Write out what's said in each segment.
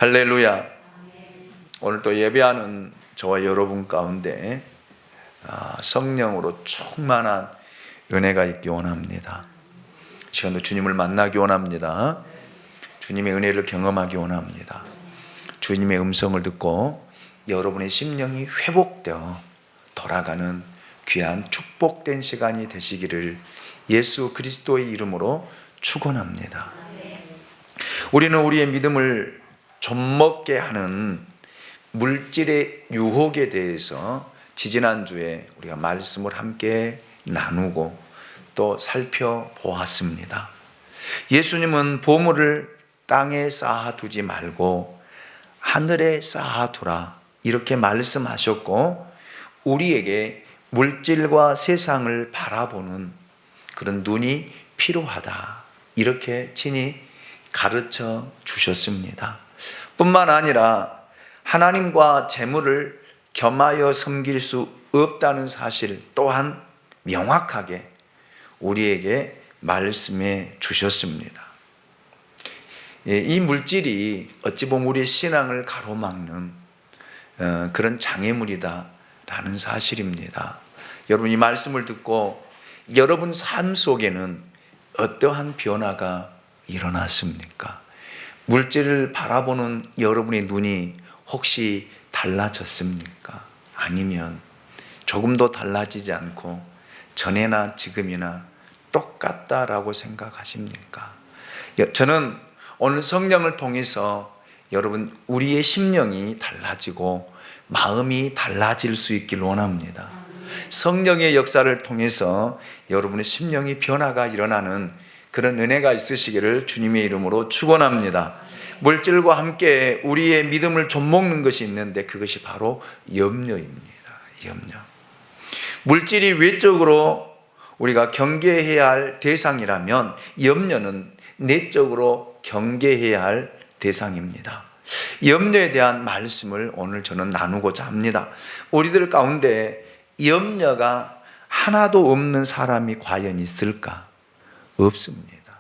할렐루야. 오늘 또 예배하는 저와 여러분 가운데 성령으로 충만한 은혜가 있기 원합니다. 이 시간도 주님을 만나기 원합니다. 주님의 은혜를 경험하기 원합니다. 주님의 음성을 듣고 여러분의 심령이 회복되어 돌아가는 귀한 축복된 시간이 되시기를 예수 그리스도의 이름으로 축원합니다. 우리는 우리의 믿음을 좀먹게 하는 물질의 유혹에 대해서 지지난주에 우리가 말씀을 함께 나누고 또 살펴보았습니다. 예수님은 보물을 땅에 쌓아두지 말고 하늘에 쌓아두라 이렇게 말씀하셨고, 우리에게 물질과 세상을 바라보는 그런 눈이 필요하다 이렇게 친히 가르쳐 주셨습니다. 뿐만 아니라 하나님과 재물을 겸하여 섬길 수 없다는 사실 또한 명확하게 우리에게 말씀해 주셨습니다. 이 물질이 어찌 보면 우리의 신앙을 가로막는 그런 장애물이다라는 사실입니다. 여러분, 이 말씀을 듣고 여러분 삶 속에는 어떠한 변화가 일어났습니까? 물질을 바라보는 여러분의 눈이 혹시 달라졌습니까? 아니면 조금도 달라지지 않고 전에나 지금이나 똑같다라고 생각하십니까? 저는 오늘 성령을 통해서 여러분 우리의 심령이 달라지고 마음이 달라질 수 있길 원합니다. 성령의 역사를 통해서 여러분의 심령이 변화가 일어나는 그런 은혜가 있으시기를 주님의 이름으로 축원합니다. 물질과 함께 우리의 믿음을 좀먹는 것이 있는데 그것이 바로 염려입니다. 염려. 물질이 외적으로 우리가 경계해야 할 대상이라면 염려는 내적으로 경계해야 할 대상입니다. 염려에 대한 말씀을 오늘 저는 나누고자 합니다. 우리들 가운데 염려가 하나도 없는 사람이 과연 있을까? 없습니다.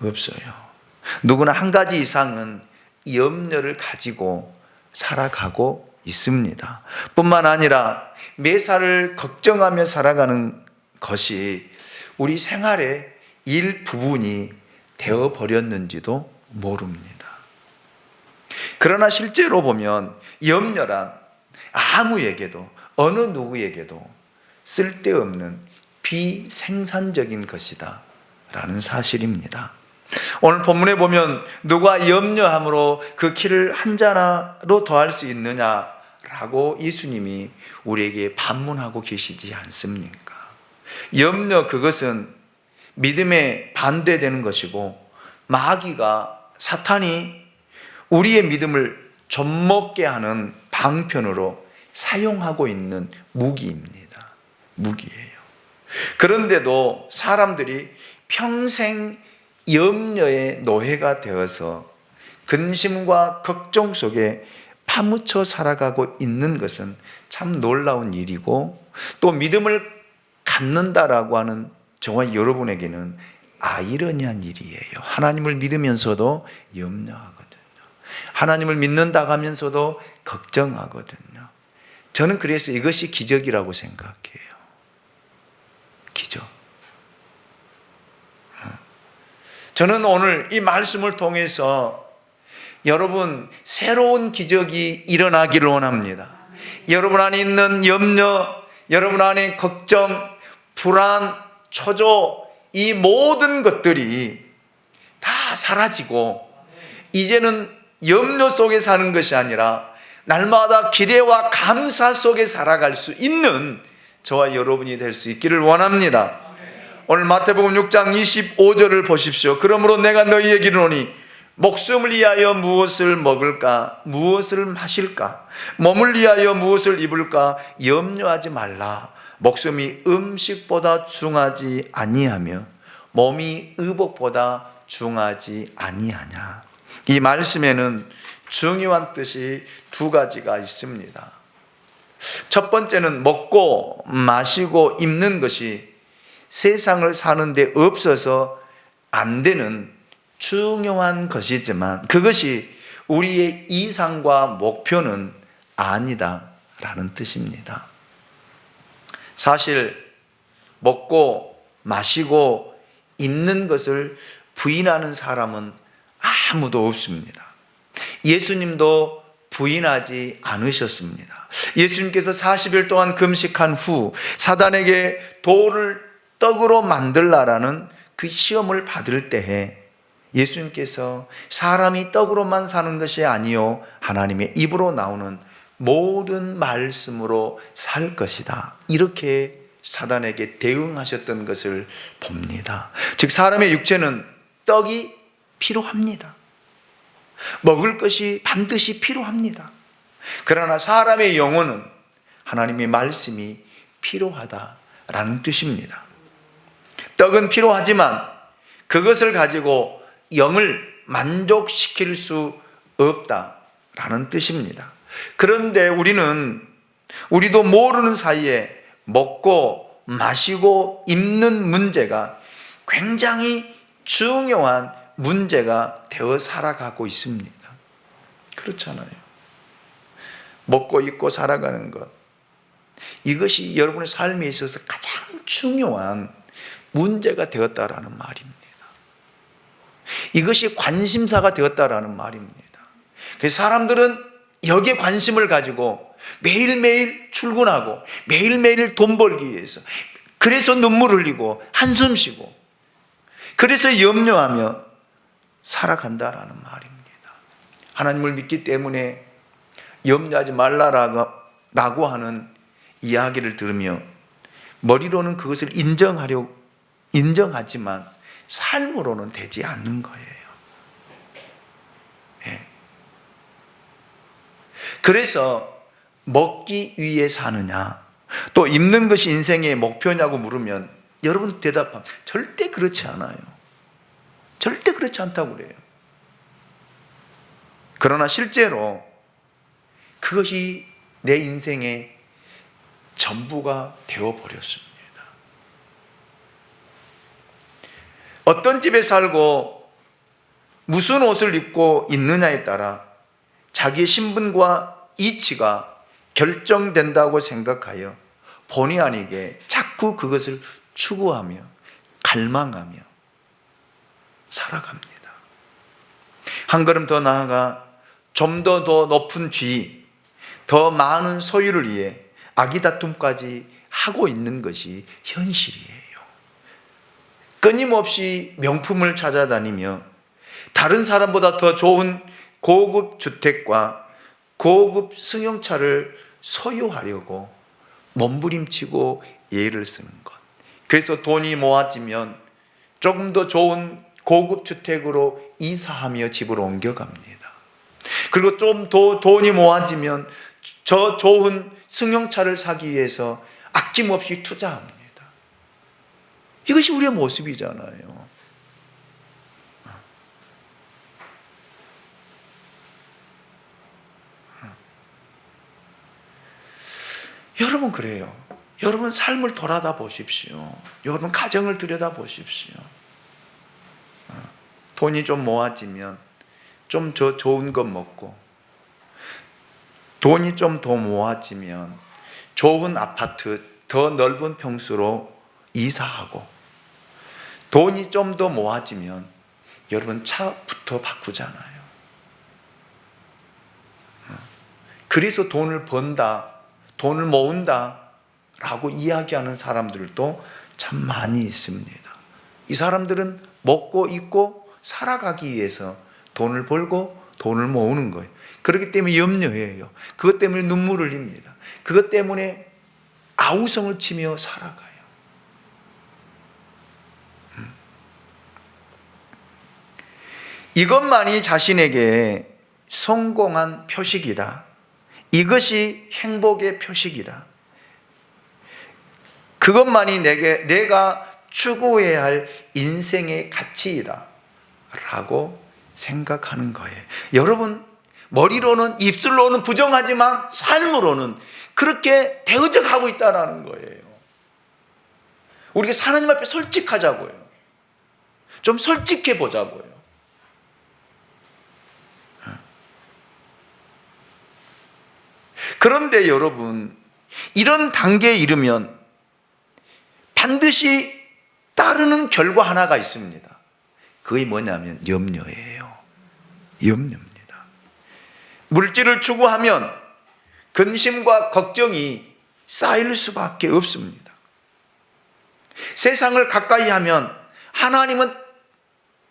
없어요. 누구나 한 가지 이상은 염려를 가지고 살아가고 있습니다. 뿐만 아니라 매사를 걱정하며 살아가는 것이 우리 생활의 일부분이 되어버렸는지도 모릅니다. 그러나 실제로 보면 염려란 아무에게도 어느 누구에게도 쓸데없는 비생산적인 것이다 라는 사실입니다. 오늘 본문에 보면 누가 염려함으로 그 키를 한 자나로 더할 수 있느냐라고 예수님이 우리에게 반문하고 계시지 않습니까? 염려, 그것은 믿음에 반대되는 것이고 마귀가, 사탄이 우리의 믿음을 좀먹게 하는 방편으로 사용하고 있는 무기입니다. 무기예요. 그런데도 사람들이 평생 염려의 노예가 되어서 근심과 걱정 속에 파묻혀 살아가고 있는 것은 참 놀라운 일이고, 또 믿음을 갖는다라고 하는 저와 여러분에게는 아이러니한 일이에요. 하나님을 믿으면서도 염려하거든요. 하나님을 믿는다고 하면서도 걱정하거든요. 저는 그래서 이것이 기적이라고 생각해요. 기적. 저는 오늘 이 말씀을 통해서 여러분 새로운 기적이 일어나기를 원합니다. 여러분 안에 있는 염려, 여러분 안에 걱정, 불안, 초조, 이 모든 것들이 다 사라지고 이제는 염려 속에 사는 것이 아니라 날마다 기대와 감사 속에 살아갈 수 있는 저와 여러분이 될 수 있기를 원합니다. 오늘 마태복음 6장 25절을 보십시오. 그러므로 내가 너희에게 이르노니 목숨을 위하여 무엇을 먹을까, 무엇을 마실까, 몸을 위하여 무엇을 입을까 염려하지 말라. 목숨이 음식보다 중하지 아니하며 몸이 의복보다 중하지 아니하냐. 이 말씀에는 중요한 뜻이 두 가지가 있습니다. 첫 번째는 먹고 마시고 입는 것이 세상을 사는데 없어서 안 되는 중요한 것이지만 그것이 우리의 이상과 목표는 아니다라는 뜻입니다. 사실 먹고 마시고 입는 것을 부인하는 사람은 아무도 없습니다. 예수님도 부인하지 않으셨습니다. 예수님께서 40일 동안 금식한 후 사단에게 돌을 떡으로 만들라라는 그 시험을 받을 때에 예수님께서 사람이 떡으로만 사는 것이 아니요 하나님의 입으로 나오는 모든 말씀으로 살 것이다, 이렇게 사단에게 대응하셨던 것을 봅니다. 즉 사람의 육체는 떡이 필요합니다. 먹을 것이 반드시 필요합니다. 그러나 사람의 영혼은 하나님의 말씀이 필요하다라는 뜻입니다. 떡은 필요하지만 그것을 가지고 영을 만족시킬 수 없다라는 뜻입니다. 그런데 우리도 모르는 사이에 먹고 마시고 입는 문제가 굉장히 중요한 문제가 되어 살아가고 있습니다. 그렇잖아요. 먹고 입고 살아가는 것, 이것이 여러분의 삶에 있어서 가장 중요한 문제가 되었다라는 말입니다. 이것이 관심사가 되었다라는 말입니다. 그래서 사람들은 여기에 관심을 가지고 매일매일 출근하고 매일매일 돈 벌기 위해서, 그래서 눈물 흘리고 한숨 쉬고 그래서 염려하며 살아간다라는 말입니다. 하나님을 믿기 때문에 염려하지 말라라고 하는 이야기를 들으며 머리로는 그것을 인정하지만 삶으로는 되지 않는 거예요. 네. 그래서 먹기 위해 사느냐, 또 입는 것이 인생의 목표냐고 물으면 여러분 대답하면 절대 그렇지 않아요. 절대 그렇지 않다고 그래요. 그러나 실제로 그것이 내 인생의 전부가 되어버렸습니다. 어떤 집에 살고 무슨 옷을 입고 있느냐에 따라 자기의 신분과 이치가 결정된다고 생각하여 본의 아니게 자꾸 그것을 추구하며 갈망하며 살아갑니다. 한 걸음 더 나아가 좀 더 높은 지위, 더 많은 소유를 위해 아기다툼까지 하고 있는 것이 현실이에요. 끊임없이 명품을 찾아다니며 다른 사람보다 더 좋은 고급 주택과 고급 승용차를 소유하려고 몸부림치고 애를 쓰는 것. 그래서 돈이 모아지면 조금 더 좋은 고급 주택으로 이사하며 집을 옮겨갑니다. 그리고 좀 더 돈이 모아지면 저 좋은 승용차를 사기 위해서 아낌없이 투자합니다. 이것이 우리의 모습이잖아요. 여러분 그래요. 여러분 삶을 돌아다 보십시오. 여러분 가정을 들여다 보십시오. 돈이 좀 모아지면 좀 더 좋은 것 먹고, 돈이 좀 더 모아지면 좋은 아파트, 더 넓은 평수로 이사하고, 돈이 좀 더 모아지면 여러분 차부터 바꾸잖아요. 그래서 돈을 번다, 돈을 모은다 라고 이야기하는 사람들도 참 많이 있습니다. 이 사람들은 먹고 입고 살아가기 위해서 돈을 벌고 돈을 모으는 거예요. 그렇기 때문에 염려해요. 그것 때문에 눈물을 흘립니다. 그것 때문에 아우성을 치며 살아가요. 이것만이 자신에게 성공한 표식이다. 이것이 행복의 표식이다. 그것만이 내가 추구해야 할 인생의 가치이다 라고 생각하는 거예요. 여러분 머리로는, 입술로는 부정하지만 삶으로는 그렇게 되어져 가고 있다는 거예요. 우리가 하나님 앞에 솔직하자고요. 좀 솔직해 보자고요. 그런데 여러분, 이런 단계에 이르면 반드시 따르는 결과 하나가 있습니다. 그게 뭐냐면 염려예요. 염려입니다. 물질을 추구하면 근심과 걱정이 쌓일 수밖에 없습니다. 세상을 가까이 하면 하나님은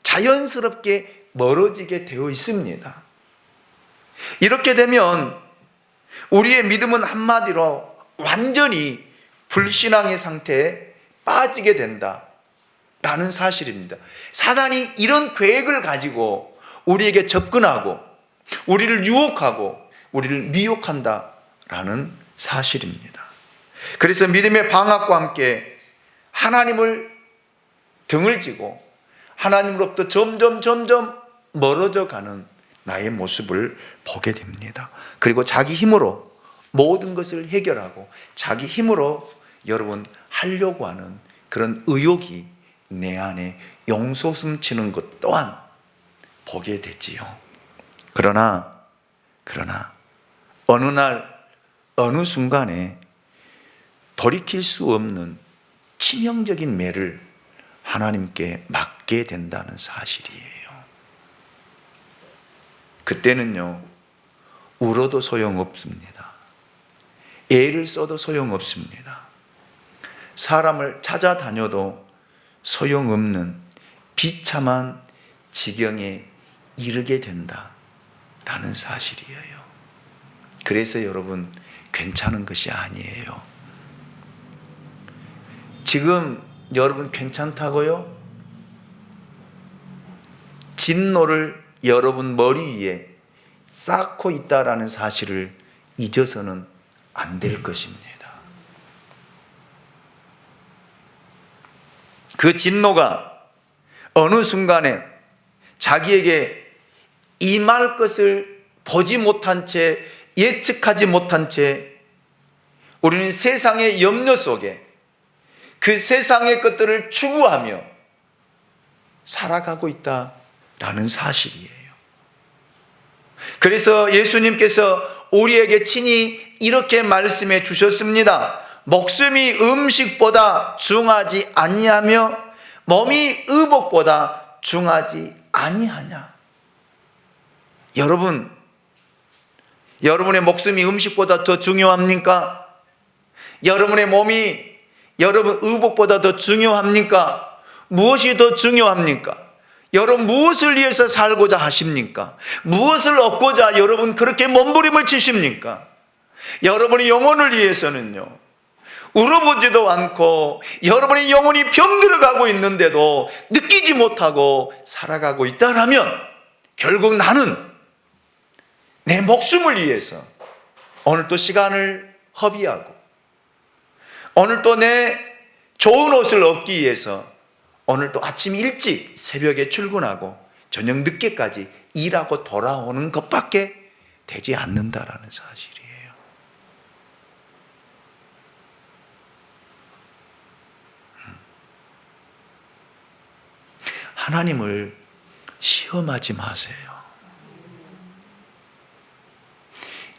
자연스럽게 멀어지게 되어 있습니다. 이렇게 되면 우리의 믿음은 한마디로 완전히 불신앙의 상태에 빠지게 된다라는 사실입니다. 사단이 이런 계획을 가지고 우리에게 접근하고 우리를 유혹하고 우리를 미혹한다라는 사실입니다. 그래서 믿음의 방학과 함께 하나님을 등을 지고 하나님으로부터 점점 멀어져 가는 나의 모습을 보게 됩니다. 그리고 자기 힘으로 모든 것을 해결하고 자기 힘으로 여러분 하려고 하는 그런 의욕이 내 안에 용솟음치는 것 또한 보게 되지요. 그러나 어느 날 어느 순간에 돌이킬 수 없는 치명적인 매를 하나님께 맡게 된다는 사실이에요. 그때는요, 울어도 소용없습니다. 애를 써도 소용없습니다. 사람을 찾아다녀도 소용없는 비참한 지경에 이르게 된다라는 사실이에요. 그래서 여러분, 괜찮은 것이 아니에요. 지금 여러분 괜찮다고요? 진노를 여러분 머리 위에 쌓고 있다라는 사실을 잊어서는 안 될 것입니다. 그 진노가 어느 순간에 자기에게 임할 것을 보지 못한 채, 예측하지 못한 채 우리는 세상의 염려 속에 그 세상의 것들을 추구하며 살아가고 있다라는 사실이에요. 그래서 예수님께서 우리에게 친히 이렇게 말씀해 주셨습니다. 목숨이 음식보다 중하지 아니하며 몸이 의복보다 중하지 아니하냐. 여러분, 여러분의 목숨이 음식보다 더 중요합니까? 여러분의 몸이 여러분 의복보다 더 중요합니까? 무엇이 더 중요합니까? 여러분 무엇을 위해서 살고자 하십니까? 무엇을 얻고자 여러분 그렇게 몸부림을 치십니까? 여러분의 영혼을 위해서는요, 울어보지도 않고 여러분의 영혼이 병들어가고 있는데도 느끼지 못하고 살아가고 있다라면 결국 나는 내 목숨을 위해서 오늘 또 시간을 허비하고 오늘 또 내 좋은 옷을 얻기 위해서 오늘 또 아침 일찍 새벽에 출근하고 저녁 늦게까지 일하고 돌아오는 것밖에 되지 않는다라는 사실이에요. 하나님을 시험하지 마세요.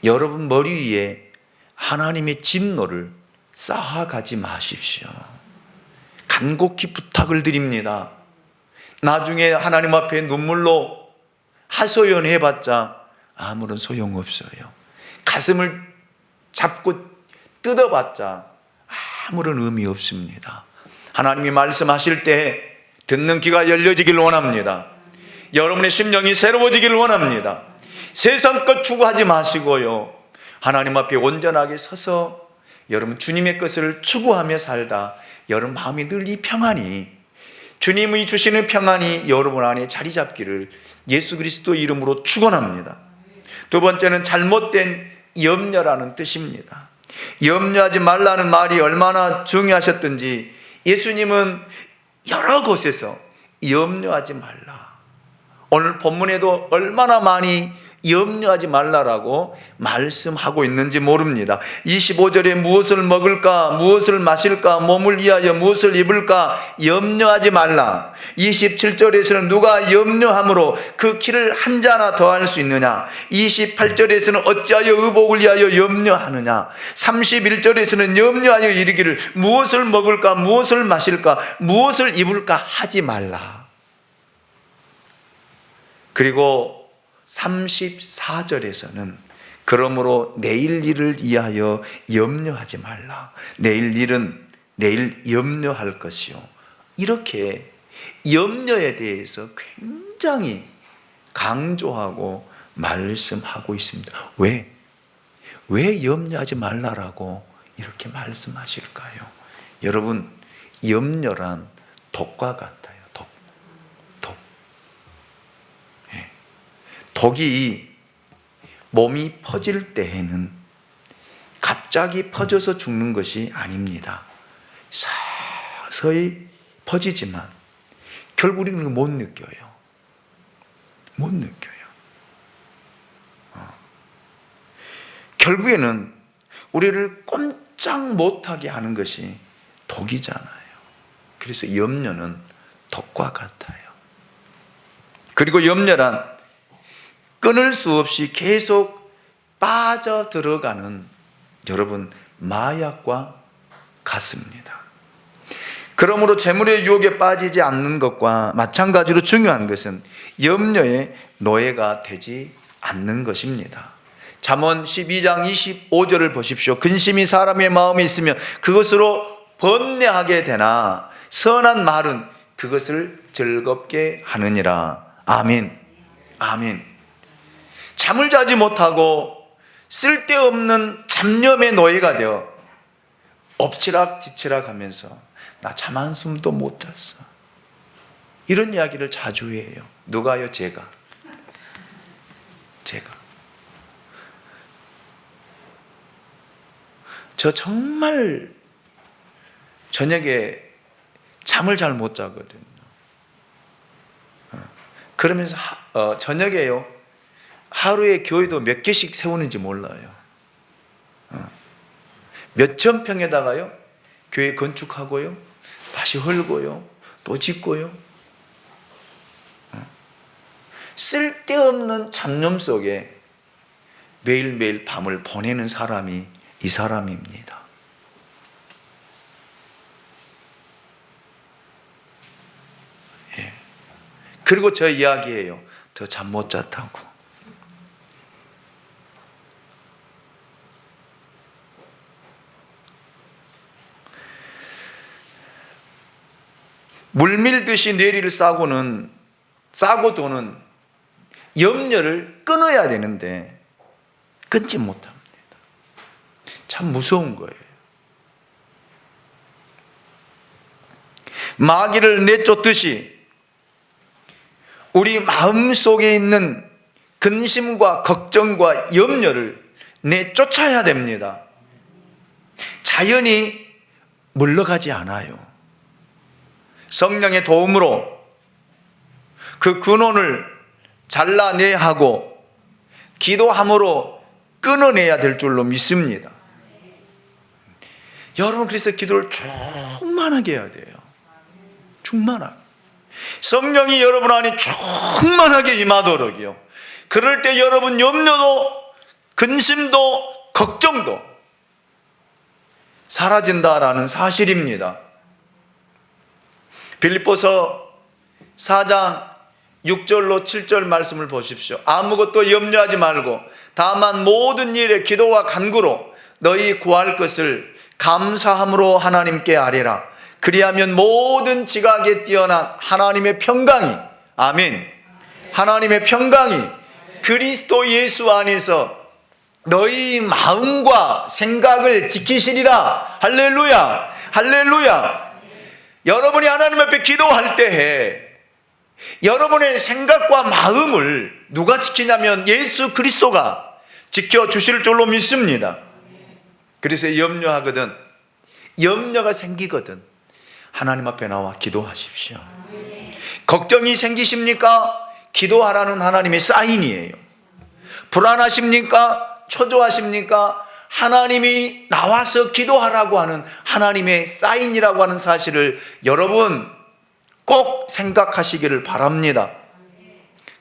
여러분 머리 위에 하나님의 진노를 쌓아가지 마십시오. 간곡히 부탁을 드립니다. 나중에 하나님 앞에 눈물로 하소연해봤자 아무런 소용없어요. 가슴을 잡고 뜯어봤자 아무런 의미 없습니다. 하나님이 말씀하실 때 듣는 귀가 열려지길 원합니다. 여러분의 심령이 새로워지길 원합니다. 세상 것 추구하지 마시고요, 하나님 앞에 온전하게 서서 여러분 주님의 것을 추구하며 살다 여러분 마음이 늘 이 평안이, 주님이 주시는 평안이 여러분 안에 자리 잡기를 예수 그리스도 이름으로 축원합니다. 두 번째는 잘못된 염려라는 뜻입니다. 염려하지 말라는 말이 얼마나 중요하셨던지 예수님은 여러 곳에서 염려하지 말라, 오늘 본문에도 얼마나 많이 염려하지 말라라고 말씀하고 있는지 모릅니다. 25절에 무엇을 먹을까, 무엇을 마실까, 몸을 위하여 무엇을 입을까 염려하지 말라. 27절에서는 누가 염려함으로 그 키를 한 자나 더할 수 있느냐. 28절에서는 어찌하여 의복을 위하여 염려하느냐. 31절에서는 염려하여 이르기를 무엇을 먹을까, 무엇을 마실까, 무엇을 입을까 하지 말라. 그리고 34절에서는 그러므로 내일 일을 위하여 염려하지 말라. 내일 일은 내일 염려할 것이요. 이렇게 염려에 대해서 굉장히 강조하고 말씀하고 있습니다. 왜 염려하지 말라라고 이렇게 말씀하실까요? 여러분, 염려란 독과 같아요. 독이 몸이 퍼질 때에는 갑자기 퍼져서 죽는 것이 아닙니다. 서서히 퍼지지만 결국 우리는 못 느껴요. 결국에는 우리를 꼼짝 못하게 하는 것이 독이잖아요. 그래서 염려는 독과 같아요. 그리고 염려란 끊을 수 없이 계속 빠져들어가는 여러분 마약과 같습니다. 그러므로 재물의 유혹에 빠지지 않는 것과 마찬가지로 중요한 것은 염려의 노예가 되지 않는 것입니다. 잠언 12장 25절을 보십시오. 근심이 사람의 마음에 있으면 그것으로 번뇌하게 되나 선한 말은 그것을 즐겁게 하느니라. 아멘. 잠을 자지 못하고 쓸데없는 잡념의 노예가 되어 엎치락뒤치락 하면서 나 잠 한숨도 못 잤어. 이런 이야기를 자주 해요. 누가요? 제가. 저 정말 저녁에 잠을 잘 못 자거든요. 그러면서 저녁에요, 하루에 교회도 몇 개씩 세우는지 몰라요. 몇천 평에다가요 교회 건축하고요, 다시 헐고요, 또 짓고요. 쓸데없는 잡념 속에 매일매일 밤을 보내는 사람이 이 사람입니다. 그리고 저 이야기예요. 저 잠 못 잤다고. 물밀듯이 뇌리를 싸고 도는 염려를 끊어야 되는데 끊지 못합니다. 참 무서운 거예요. 마귀를 내쫓듯이 우리 마음속에 있는 근심과 걱정과 염려를 내쫓아야 됩니다. 자연히 물러가지 않아요. 성령의 도움으로 그 근원을 잘라내야 하고 기도함으로 끊어내야 될 줄로 믿습니다. 여러분, 그래서 기도를 충만하게 해야 돼요. 충만하게. 성령이 여러분 안에 충만하게 임하도록이요. 그럴 때 여러분 염려도 근심도 걱정도 사라진다라는 사실입니다. 빌립보서 4장 6절로 7절 말씀을 보십시오. 아무것도 염려하지 말고 다만 모든 일에 기도와 간구로 너희 구할 것을 감사함으로 하나님께 아뢰라. 그리하면 모든 지각에 뛰어난 하나님의 평강이, 아멘, 하나님의 평강이 그리스도 예수 안에서 너희 마음과 생각을 지키시리라. 할렐루야, 할렐루야. 여러분이 하나님 앞에 기도할 때에 여러분의 생각과 마음을 누가 지키냐면 예수 그리스도가 지켜주실 줄로 믿습니다. 그래서 염려하거든, 염려가 생기거든 하나님 앞에 나와 기도하십시오. 걱정이 생기십니까? 기도하라는 하나님의 사인이에요. 불안하십니까? 초조하십니까? 하나님이 나와서 기도하라고 하는 하나님의 사인이라고 하는 사실을 여러분 꼭 생각하시기를 바랍니다.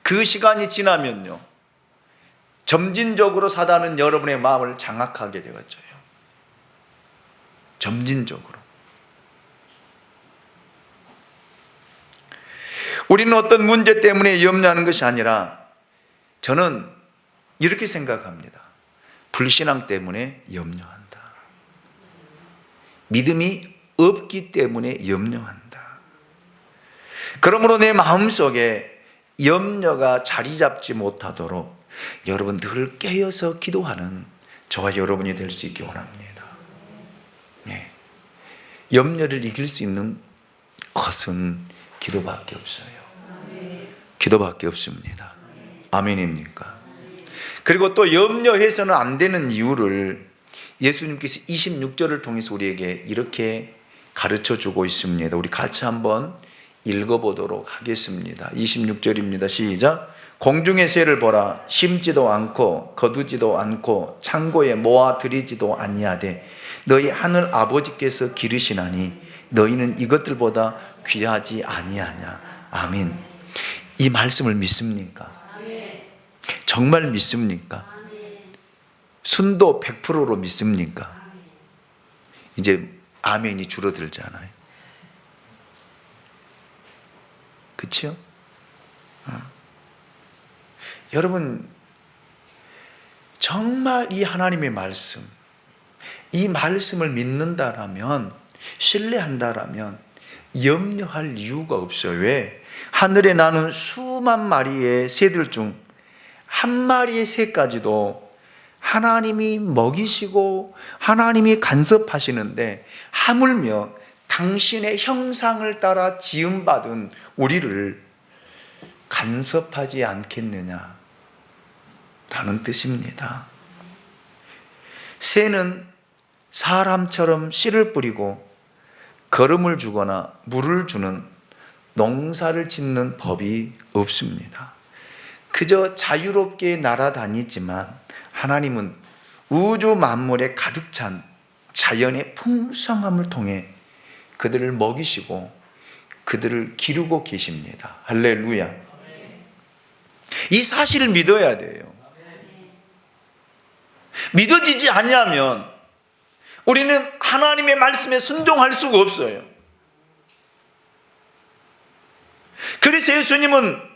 그 시간이 지나면요, 점진적으로 사단은 여러분의 마음을 장악하게 되겠죠. 점진적으로. 우리는 어떤 문제 때문에 염려하는 것이 아니라, 저는 이렇게 생각합니다. 불신앙 때문에 염려한다. 믿음이 없기 때문에 염려한다. 그러므로 내 마음속에 염려가 자리 잡지 못하도록 여러분 늘 깨어서 기도하는 저와 여러분이 될 수 있기 원합니다. 네. 염려를 이길 수 있는 것은 기도밖에 없어요. 기도밖에 없습니다. 아멘입니까? 그리고 또 염려해서는 안 되는 이유를 예수님께서 26절을 통해서 우리에게 이렇게 가르쳐 주고 있습니다. 우리 같이 한번 읽어보도록 하겠습니다. 26절입니다. 시작. 공중의 새를 보라. 심지도 않고 거두지도 않고 창고에 모아 들이지도 아니하되 너희 하늘 아버지께서 기르시나니 너희는 이것들보다 귀하지 아니하냐. 아멘. 이 말씀을 믿습니까? 정말 믿습니까? 순도 100%로 믿습니까? 이제 아멘이 줄어들잖아요. 그렇죠? 여러분, 정말 이 하나님의 말씀, 이 말씀을 믿는다라면, 신뢰한다라면 염려할 이유가 없어요. 왜? 하늘에 나는 수만 마리의 새들 중 한 마리의 새까지도 하나님이 먹이시고 하나님이 간섭하시는데, 하물며 당신의 형상을 따라 지음받은 우리를 간섭하지 않겠느냐 라는 뜻입니다. 새는 사람처럼 씨를 뿌리고 거름을 주거나 물을 주는 농사를 짓는 법이 없습니다. 그저 자유롭게 날아다니지만 하나님은 우주 만물에 가득 찬 자연의 풍성함을 통해 그들을 먹이시고 그들을 기르고 계십니다. 할렐루야. 이 사실을 믿어야 돼요. 믿어지지 않으면 우리는 하나님의 말씀에 순종할 수가 없어요. 그래서 예수님은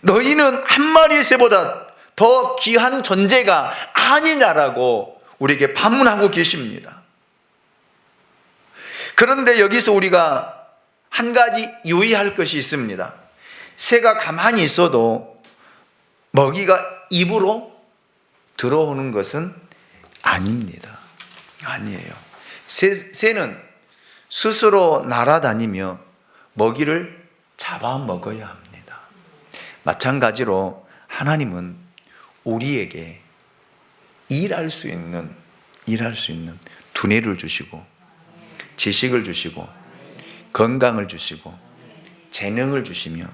너희는 한 마리의 새보다 더 귀한 존재가 아니냐라고 우리에게 반문하고 계십니다. 그런데 여기서 우리가 한 가지 유의할 것이 있습니다. 새가 가만히 있어도 먹이가 입으로 들어오는 것은 아닙니다. 아니에요. 새는 스스로 날아다니며 먹이를 잡아먹어야 합니다. 마찬가지로 하나님은 우리에게 일할 수 있는 두뇌를 주시고 지식을 주시고 건강을 주시고 재능을 주시며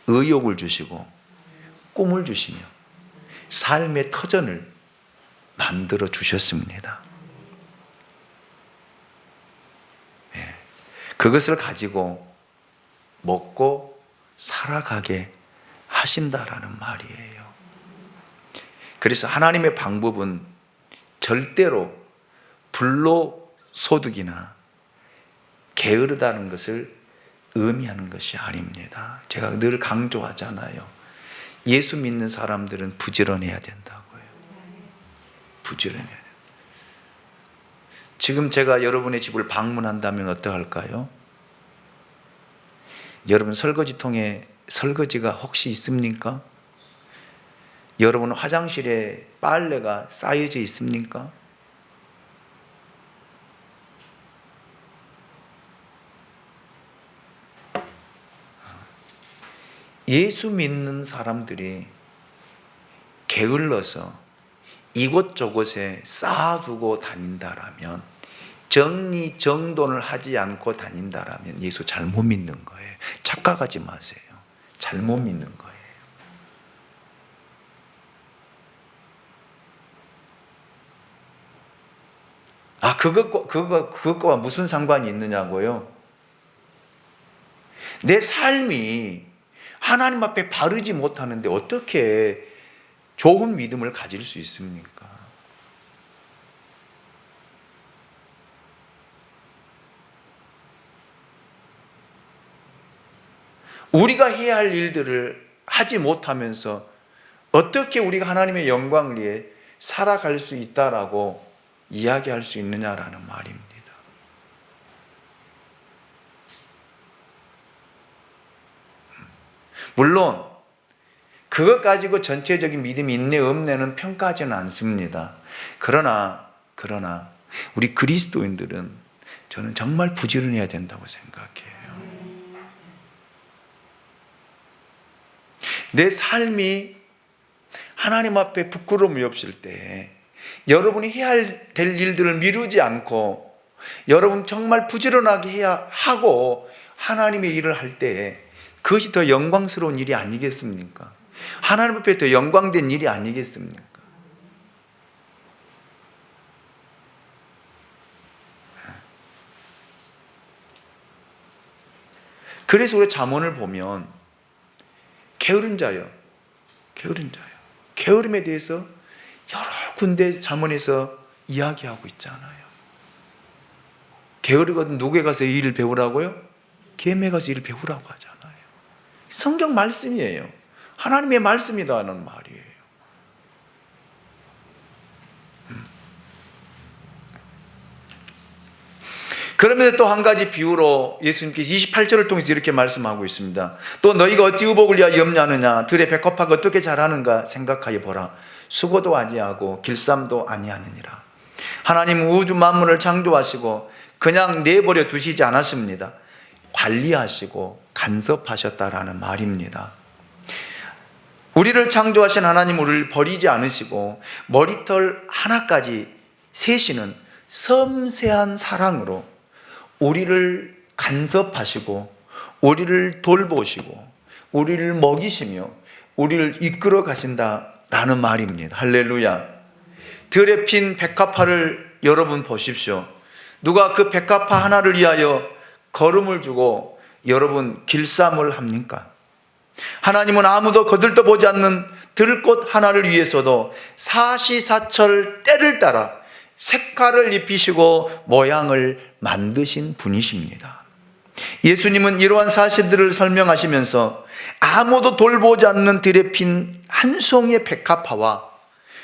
의욕을 주시고 꿈을 주시며 삶의 터전을 만들어 주셨습니다. 그것을 가지고 먹고 살아가게 하신다라는 말이에요. 그래서 하나님의 방법은 절대로 불로소득이나 게으르다는 것을 의미하는 것이 아닙니다. 제가 늘 강조하잖아요. 예수 믿는 사람들은 부지런해야 된다고요. 부지런해야 돼요. 지금 제가 여러분의 집을 방문한다면 어떡할까요? 여러분 설거지통에 설거지가 혹시 있습니까? 여러분 화장실에 빨래가 쌓여져 있습니까? 예수 믿는 사람들이 게을러서 이곳저곳에 쌓아두고 다닌다라면, 정리정돈을 하지 않고 다닌다라면 예수 잘못 믿는 거예요. 착각하지 마세요. 잘못 믿는 거예요. 그것과 무슨 상관이 있느냐고요? 내 삶이 하나님 앞에 바르지 못하는데 어떻게 좋은 믿음을 가질 수 있습니까? 우리가 해야 할 일들을 하지 못하면서 어떻게 우리가 하나님의 영광을 위해 살아갈 수 있다라고 이야기할 수 있느냐라는 말입니다. 물론 그것 가지고 전체적인 믿음이 있네 없네는 평가하지는 않습니다. 그러나 우리 그리스도인들은 저는 정말 부지런해야 된다고 생각해요. 내 삶이 하나님 앞에 부끄러움이 없을 때 여러분이 해야 될 일들을 미루지 않고 여러분 정말 부지런하게 해야 하고 하나님의 일을 할 때 그것이 더 영광스러운 일이 아니겠습니까? 하나님 앞에 더 영광된 일이 아니겠습니까? 그래서 우리 잠언을 보면 게으른 자요. 게으름에 대해서 여러 군데 잠언에서 이야기하고 있잖아요. 게으르거든 누구에 가서 일을 배우라고요? 개미에 가서 일을 배우라고 하잖아요. 성경 말씀이에요. 하나님의 말씀이다는 말이에요. 그러면서 또 한 가지 비유로 예수님께서 28절을 통해서 이렇게 말씀하고 있습니다. 또 너희가 어찌 의복을 위하여 염려하느냐? 들의 백합화가 어떻게 자라는가 생각하여 보라. 수고도 아니하고 길쌈도 아니하느니라. 하나님은 우주 만물을 창조하시고 그냥 내버려 두시지 않았습니다. 관리하시고 간섭하셨다라는 말입니다. 우리를 창조하신 하나님 우리를 버리지 않으시고 머리털 하나까지 세시는 섬세한 사랑으로 우리를 간섭하시고 우리를 돌보시고 우리를 먹이시며 우리를 이끌어 가신다라는 말입니다. 할렐루야. 들에 핀 백합화를 여러분 보십시오. 누가 그 백합화 하나를 위하여 걸음을 주고 여러분 길쌈을 합니까? 하나님은 아무도 거들떠보지 않는 들꽃 하나를 위해서도 사시사철 때를 따라 색깔을 입히시고 모양을 만드신 분이십니다. 예수님은 이러한 사실들을 설명하시면서 아무도 돌보지 않는 들에 핀 한 송이의 백합화와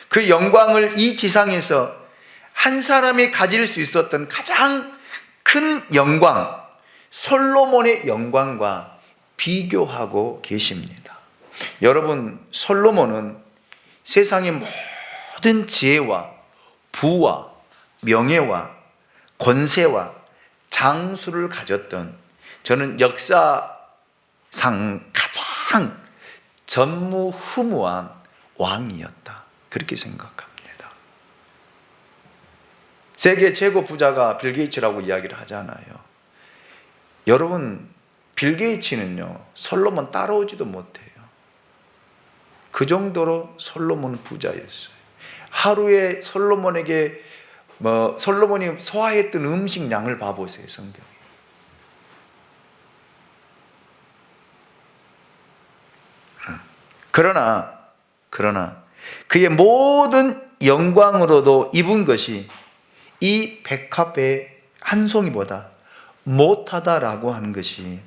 그 영광을 이 지상에서 한 사람이 가질 수 있었던 가장 큰 영광, 솔로몬의 영광과 비교하고 계십니다. 여러분, 솔로몬은 세상의 모든 지혜와 부와 명예와 권세와 장수를 가졌던, 저는 역사상 가장 전무후무한 왕이었다, 그렇게 생각합니다. 세계 최고 부자가 빌 게이츠라고 이야기를 하잖아요. 여러분, 빌 게이츠는요 솔로몬 따라오지도 못해요. 그 정도로 솔로몬 부자였어요. 하루에 솔로몬에게 솔로몬이 소화했던 음식 양을 봐보세요. 성경에. 그러나 그의 모든 영광으로도 입은 것이 이 백합의 한 송이보다 못하다라고 하는 것이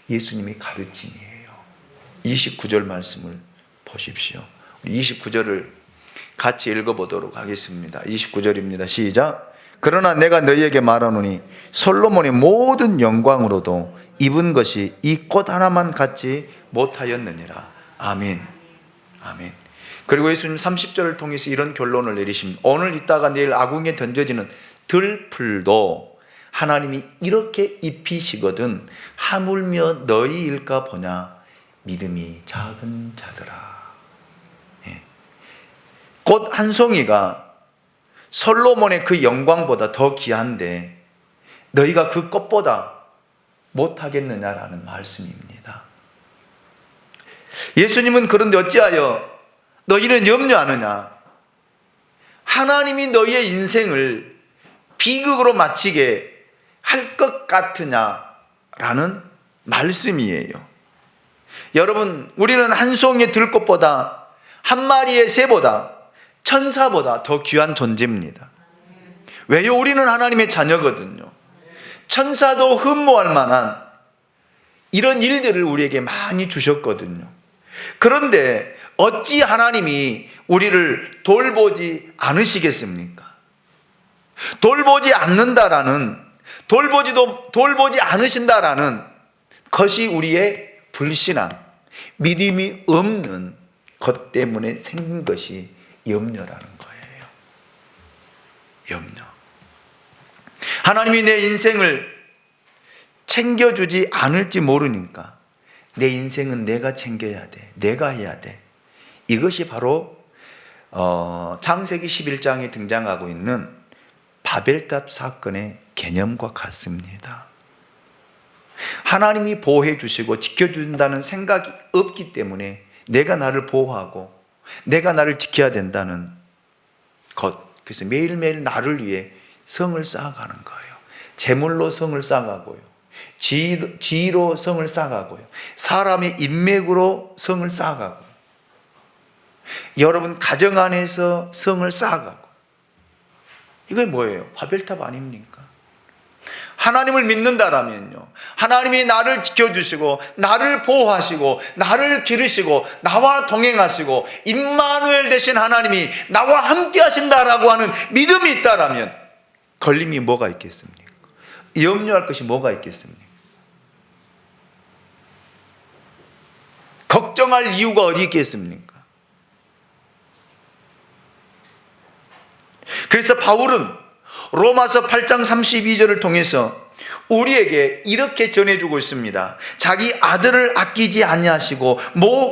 예수님의 가르침이에요. 29절 말씀을 보십시오. 29절을 같이 읽어보도록 하겠습니다. 29절입니다. 시작. 그러나 내가 너희에게 말하노니 솔로몬의 모든 영광으로도 입은 것이 이 꽃 하나만 같지 못하였느니라. 아멘. 아멘. 그리고 예수님 30절을 통해서 이런 결론을 내리십니다. 오늘 있다가 내일 아궁이에 던져지는 들풀도 하나님이 이렇게 입히시거든 하물며 너희일까 보냐. 믿음이 작은 자들아. 꽃 한 송이가 솔로몬의 그 영광보다 더 귀한데 너희가 그 꽃보다 못하겠느냐라는 말씀입니다. 예수님은 그런데 어찌하여 너희는 염려하느냐? 하나님이 너희의 인생을 비극으로 마치게 할 것 같으냐라는 말씀이에요. 여러분, 우리는 한 송이의 들꽃보다 한 마리의 새보다 천사보다 더 귀한 존재입니다. 왜요? 우리는 하나님의 자녀거든요. 천사도 흠모할 만한 이런 일들을 우리에게 많이 주셨거든요. 그런데 어찌 하나님이 우리를 돌보지 않으시겠습니까? 돌보지 않으신다라는 것이 우리의 불신앙, 믿음이 없는 것 때문에 생긴 것이 염려라는 거예요. 염려. 하나님이 내 인생을 챙겨주지 않을지 모르니까 내 인생은 내가 챙겨야 돼. 내가 해야 돼. 이것이 바로 창세기 11장에 등장하고 있는 바벨탑 사건의 개념과 같습니다. 하나님이 보호해 주시고 지켜준다는 생각이 없기 때문에 내가 나를 보호하고 내가 나를 지켜야 된다는 것. 그래서 매일매일 나를 위해 성을 쌓아가는 거예요. 재물로 성을 쌓아가고요. 지위로 성을 쌓아가고요. 사람의 인맥으로 성을 쌓아가고요. 여러분 가정 안에서 성을 쌓아가고. 이게 뭐예요? 바벨탑 아닙니까? 하나님을 믿는다라면요, 하나님이 나를 지켜주시고 나를 보호하시고 나를 기르시고 나와 동행하시고 임마누엘 되신 하나님이 나와 함께 하신다라고 하는 믿음이 있다라면 걸림이 뭐가 있겠습니까? 염려할 것이 뭐가 있겠습니까? 걱정할 이유가 어디 있겠습니까? 그래서 바울은 로마서 8장 32절을 통해서 우리에게 이렇게 전해주고 있습니다. 자기 아들을 아끼지 아니하시고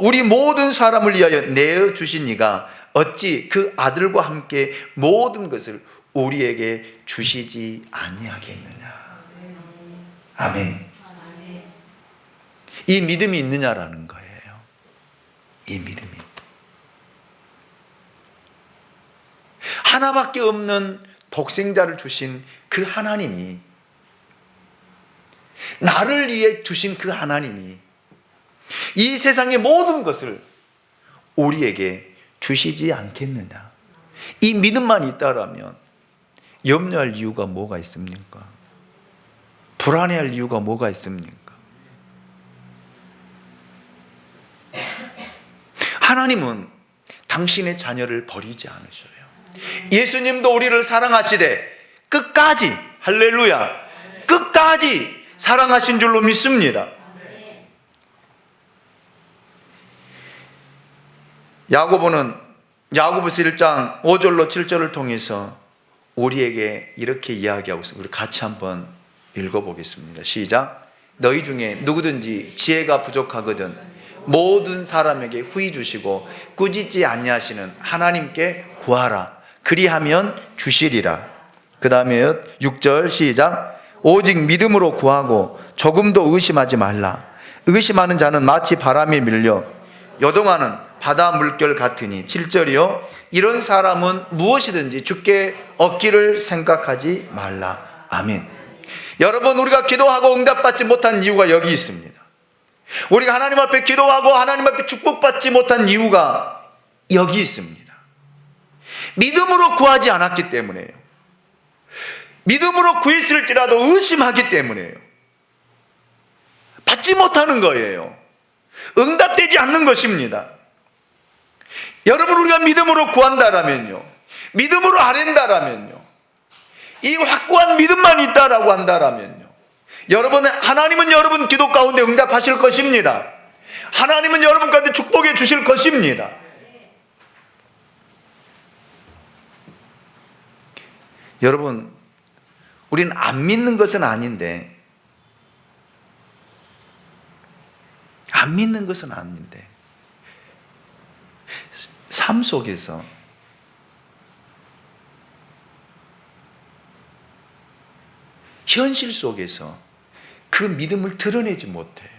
우리 모든 사람을 위하여 내어주신 이가 어찌 그 아들과 함께 모든 것을 우리에게 주시지 아니하겠느냐. 아멘. 이 믿음이 있느냐라는 거예요. 이 믿음이. 하나밖에 없는 독생자를 주신 그 하나님이, 나를 위해 주신 그 하나님이 이 세상의 모든 것을 우리에게 주시지 않겠느냐. 이 믿음만 있다라면 염려할 이유가 뭐가 있습니까? 불안해할 이유가 뭐가 있습니까? 하나님은 당신의 자녀를 버리지 않으셔요. 예수님도 우리를 사랑하시되 끝까지, 할렐루야, 끝까지 사랑하신 줄로 믿습니다. 야고보는 야고보서 1장 5절로 7절을 통해서 우리에게 이렇게 이야기하고 있습니다. 우리 같이 한번 읽어보겠습니다. 시작. 너희 중에 누구든지 지혜가 부족하거든 모든 사람에게 후히 주시고 꾸짖지 아니하시는 하나님께 구하라. 그리하면 주시리라. 그 다음에 6절 시작. 오직 믿음으로 구하고 조금도 의심하지 말라. 의심하는 자는 마치 바람에 밀려 요동하는 바다 물결 같으니. 7절이요. 이런 사람은 무엇이든지 주께 얻기를 생각하지 말라. 아멘. 여러분, 우리가 기도하고 응답받지 못한 이유가 여기 있습니다. 우리가 하나님 앞에 기도하고 하나님 앞에 축복받지 못한 이유가 여기 있습니다. 믿음으로 구하지 않았기 때문에요. 믿음으로 구했을지라도 의심하기 때문에요. 받지 못하는 거예요. 응답되지 않는 것입니다. 여러분, 우리가 믿음으로 구한다라면요, 믿음으로 아랜다라면요, 이 확고한 믿음만 있다라고 한다라면요, 하나님은 여러분 기도 가운데 응답하실 것입니다. 하나님은 여러분 가운데 축복해 주실 것입니다. 여러분, 우리는 안 믿는 것은 아닌데, 삶 속에서 현실 속에서 그 믿음을 드러내지 못해요.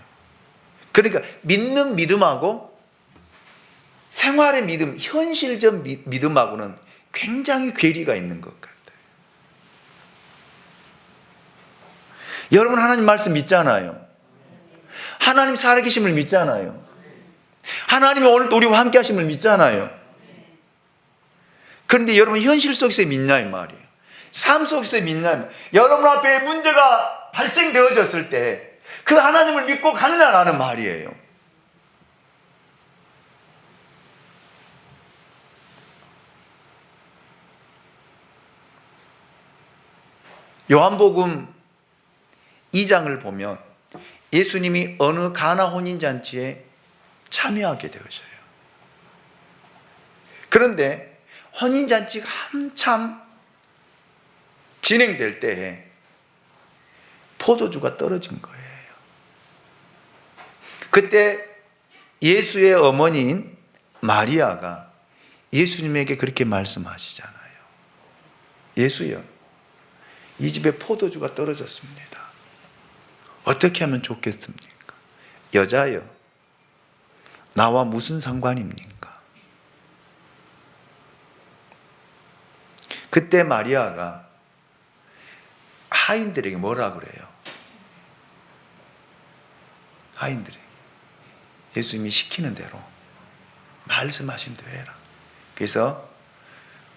그러니까 믿는 믿음하고 생활의 믿음, 현실적 믿음하고는 굉장히 괴리가 있는 것 같아요. 여러분 하나님 말씀 믿잖아요. 하나님 살아계심을 믿잖아요. 하나님이 오늘도 우리와 함께 하심을 믿잖아요. 그런데 여러분 현실 속에서 믿냐 이 말이에요. 삶 속에서 믿냐 이 말이에요. 여러분 앞에 문제가 발생되어졌을 때 그 하나님을 믿고 가느냐라는 말이에요. 요한복음 2장을 보면 예수님이 어느 가나 혼인잔치에 참여하게 되어져요. 그런데 혼인잔치가 한참 진행될 때에 포도주가 떨어진 거예요. 그때 예수의 어머니인 마리아가 예수님에게 그렇게 말씀하시잖아요. 예수여, 이 집에 포도주가 떨어졌습니다. 어떻게 하면 좋겠습니까? 여자여, 나와 무슨 상관입니까? 그때 마리아가 하인들에게 뭐라 그래요? 하인들에게 예수님이 시키는 대로 말씀하신 대로 해라. 그래서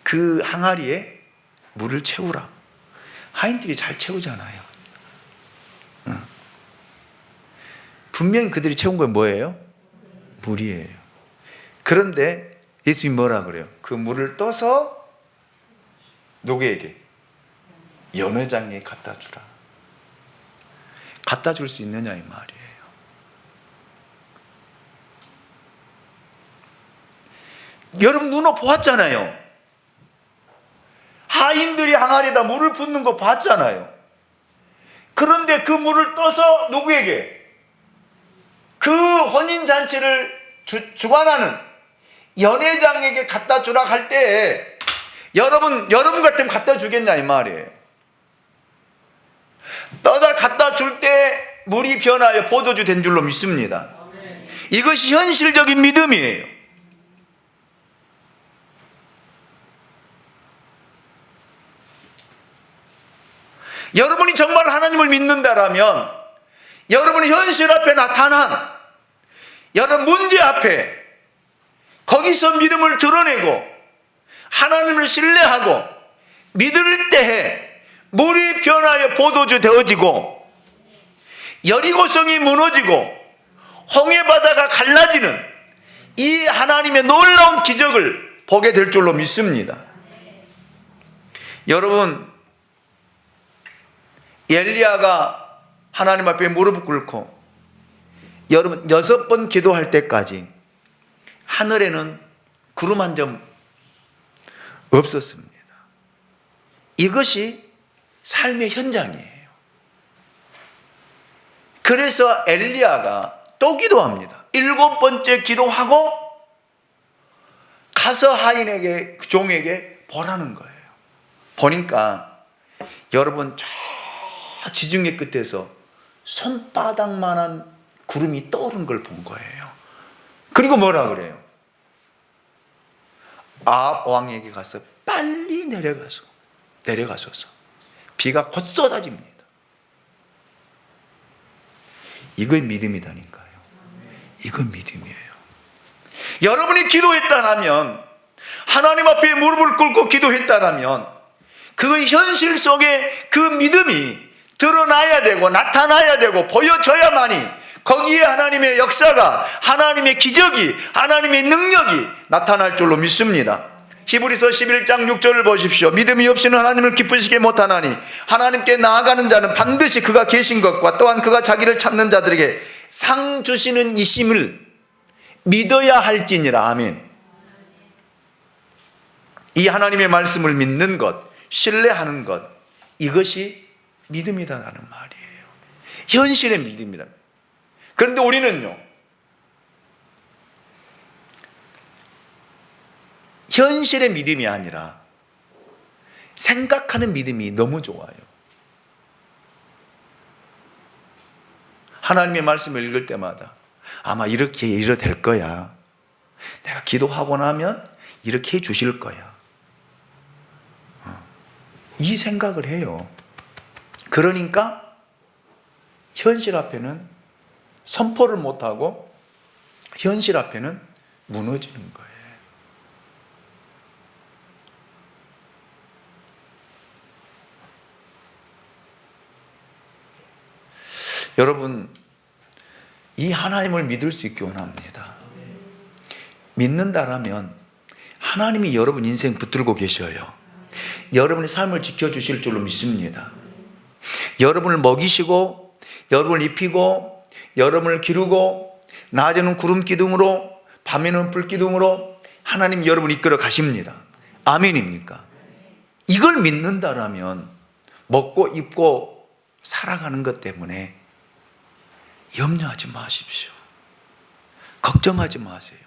그 항아리에 물을 채우라. 하인들이 잘 채우잖아요. 분명히 그들이 채운 건 뭐예요? 물이에요. 그런데 예수님이 뭐라 그래요? 그 물을 떠서 누구에게? 연회장에 갖다 주라. 갖다 줄 수 있느냐 이 말이에요. 여러분 눈으로 보았잖아요. 하인들이 항아리에다 물을 붓는 거 봤잖아요. 그런데 그 물을 떠서 누구에게? 그 혼인잔치를 주관하는 연회장에게 갖다 주라 할 때 여러분 같으면 갖다 주겠냐 이 말이에요. 떠다 갖다 줄 때 물이 변하여 포도주 된 줄로 믿습니다. 이것이 현실적인 믿음이에요. 여러분이 정말 하나님을 믿는다라면 여러분이 현실 앞에 나타난 여러분 문제 앞에 거기서 믿음을 드러내고 하나님을 신뢰하고 믿을 때에 물이 변하여 포도주 되어지고 여리고성이 무너지고 홍해바다가 갈라지는 이 하나님의 놀라운 기적을 보게 될 줄로 믿습니다. 여러분, 엘리야가 하나님 앞에 무릎을 꿇고 여러분 6번 기도할 때까지 하늘에는 구름 한 점 없었습니다. 이것이 삶의 현장이에요. 그래서 엘리야가 또 기도합니다. 7번째 기도하고 가서 하인에게, 그 종에게 보라는 거예요. 보니까 여러분 저 지중해 끝에서 손바닥만한 구름이 떠오른 걸 본 거예요. 그리고 뭐라 그래요? 아합 왕에게 가서 빨리 내려가소서. 비가 곧 쏟아집니다. 이건 믿음이라니까요. 이건 믿음이에요. 여러분이 기도했다라면, 하나님 앞에 무릎을 꿇고 기도했다라면 그 현실 속에 그 믿음이 드러나야 되고 나타나야 되고 보여져야만이 거기에 하나님의 역사가, 하나님의 기적이, 하나님의 능력이 나타날 줄로 믿습니다. 히브리서 11장 6절을 보십시오. 믿음이 없이는 하나님을 기쁘시게 못하나니 하나님께 나아가는 자는 반드시 그가 계신 것과 또한 그가 자기를 찾는 자들에게 상 주시는 이심을 믿어야 할지니라. 아멘. 이 하나님의 말씀을 믿는 것, 신뢰하는 것, 이것이 믿음이라는 말이에요. 현실의 믿음이다. 그런데 우리는요, 현실의 믿음이 아니라 생각하는 믿음이 너무 좋아요. 하나님의 말씀을 읽을 때마다 아마 이렇게 될 거야. 내가 기도하고 나면 이렇게 해 주실 거야. 이 생각을 해요. 그러니까 현실 앞에는 선포를 못하고 현실 앞에는 무너지는 거예요. 여러분, 이 하나님을 믿을 수 있기 원합니다. 믿는다라면 하나님이 여러분 인생 붙들고 계셔요. 여러분의 삶을 지켜주실 줄로 믿습니다. 여러분을 먹이시고 여러분을 입히고 여러분을 기르고 낮에는 구름 기둥으로 밤에는 불 기둥으로 하나님 여러분을 이끌어 가십니다. 아멘입니까? 이걸 믿는다라면 먹고 입고 살아가는 것 때문에 염려하지 마십시오. 걱정하지 마세요.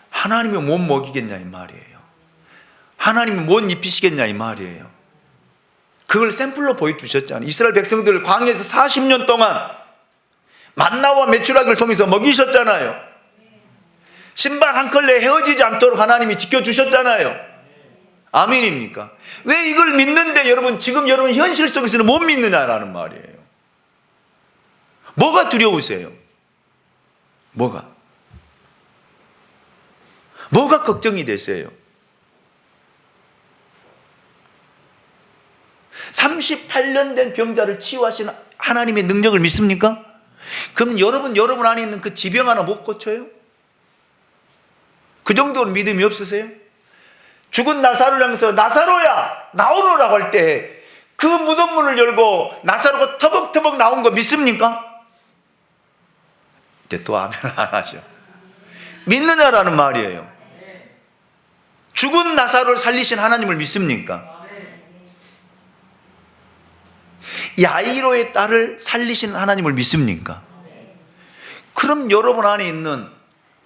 하나님이 못 먹이겠냐 이 말이에요. 하나님이 못 입히시겠냐 이 말이에요. 그걸 샘플로 보여주셨잖아요. 이스라엘 백성들을 광야에서 40년 동안 만나와 메추라기를 통해서 먹이셨잖아요. 신발 한 컬레 헤어지지 않도록 하나님이 지켜주셨잖아요. 아멘입니까? 왜 이걸 믿는데 지금 여러분 현실 속에서는 못 믿느냐라는 말이에요. 뭐가 두려우세요? 뭐가 걱정이 되세요? 38년 된 병자를 치유하시는 하나님의 능력을 믿습니까? 그럼 여러분 안에 있는 그 지병 하나 못 고쳐요? 그 정도는 믿음이 없으세요? 죽은 나사로를 향해서 나사로야 나오너라고 할 때 그 무덤문을 열고 나사로가 터벅터벅 나온 거 믿습니까? 이제 또 아멘 안 하죠. 믿느냐라는 말이에요. 죽은 나사로를 살리신 하나님을 믿습니까? 야이로의 딸을 살리신 하나님을 믿습니까? 그럼 여러분 안에 있는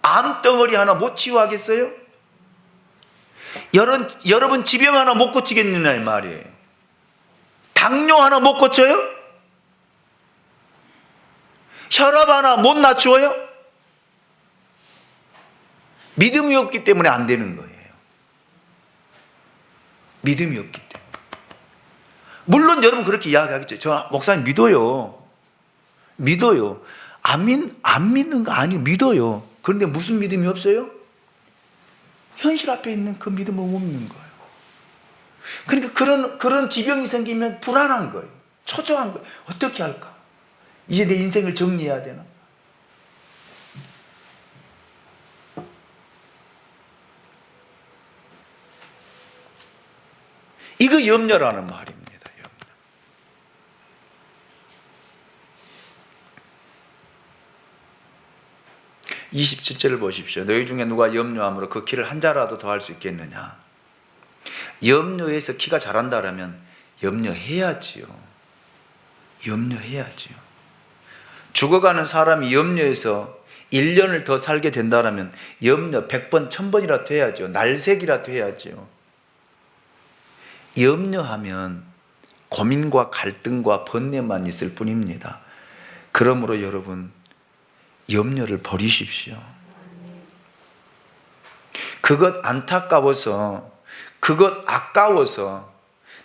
암덩어리 하나 못 치유하겠어요? 여러분 지병 하나 못 고치겠느냐 이 말이에요. 당뇨 하나 못 고쳐요? 혈압 하나 못 낮추어요? 믿음이 없기 때문에 안 되는 거예요. 믿음이 없기 때문에. 물론 여러분 그렇게 이야기하겠죠. 저 목사님 믿어요. 안 믿는 거 아니에요. 믿어요. 그런데 무슨 믿음이 없어요? 현실 앞에 있는 그 믿음을 못 믿는 거예요. 그러니까 그런 지병이 생기면 불안한 거예요. 초조한 거예요. 어떻게 할까? 이제 내 인생을 정리해야 되나? 이거 염려라는 말입니다. 염려. 27절을 보십시오. 너희 중에 누가 염려함으로 그 키를 한 자라도 더 할 수 있겠느냐? 염려해서 키가 자란다라면 염려해야지요. 죽어가는 사람이 염려해서 1년을 더 살게 된다라면 염려 100번, 1000번이라도 해야죠. 날새기라도 해야죠. 염려하면 고민과 갈등과 번뇌만 있을 뿐입니다. 그러므로 여러분 염려를 버리십시오. 그것 안타까워서 그것 아까워서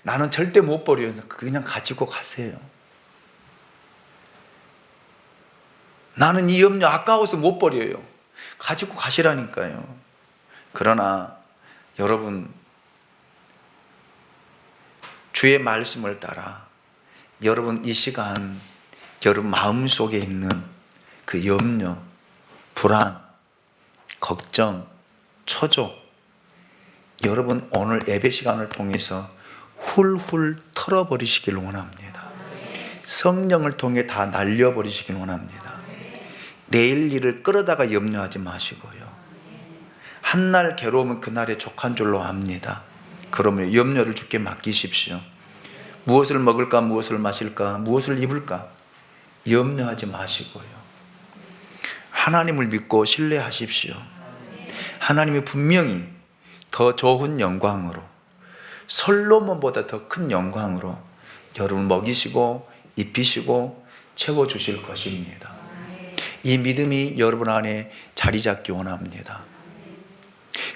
나는 절대 못 버려요. 그냥 가지고 가세요. 나는 이 염려 아까워서 못 버려요. 가지고 가시라니까요. 그러나 여러분 주의 말씀을 따라 여러분 이 시간 여러분 마음속에 있는 그 염려, 불안, 걱정, 초조 여러분 오늘 예배 시간을 통해서 훌훌 털어버리시길 원합니다. 성령을 통해 다 날려버리시길 원합니다. 내일 일을 끌어다가 염려하지 마시고요. 한날 괴로우면 그날에 족한 줄로 압니다. 그러면 염려를 주께 맡기십시오. 무엇을 먹을까, 무엇을 마실까, 무엇을 입을까 염려하지 마시고요. 하나님을 믿고 신뢰하십시오. 하나님이 분명히 더 좋은 영광으로 솔로몬보다 더 큰 영광으로 여러분 먹이시고 입히시고 채워주실 것입니다. 이 믿음이 여러분 안에 자리 잡기 원합니다.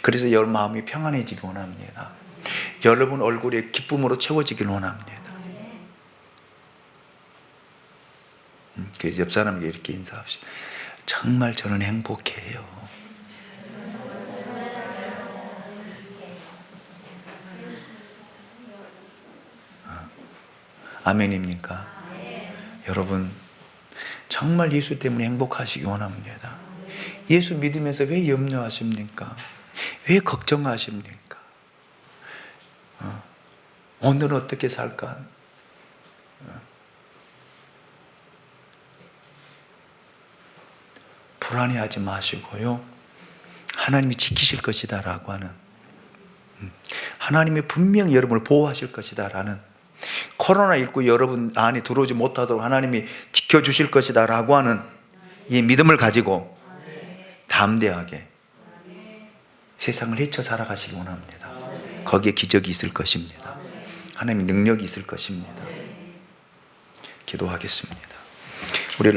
그래서 여러분 마음이 평안해지기 원합니다. 여러분 얼굴에 기쁨으로 채워지길 원합니다. 그래서 옆 사람에게 이렇게 인사합시다. 정말 저는 행복해요. 아멘입니까? 여러분, 정말 예수 때문에 행복하시기 원합니다. 예수 믿으면서 왜 염려하십니까? 왜 걱정하십니까? 오늘은 어떻게 살까? 불안해하지 마시고요. 하나님이 지키실 것이다 라고 하는, 하나님이 분명히 여러분을 보호하실 것이다 라는, 코로나19 여러분 안에 들어오지 못하도록 하나님이 지켜주실 것이다 라고 하는 이 믿음을 가지고 담대하게 세상을 헤쳐 살아가시기 원합니다. 거기에 기적이 있을 것입니다. 하나님의 능력이 있을 것입니다. 기도하겠습니다.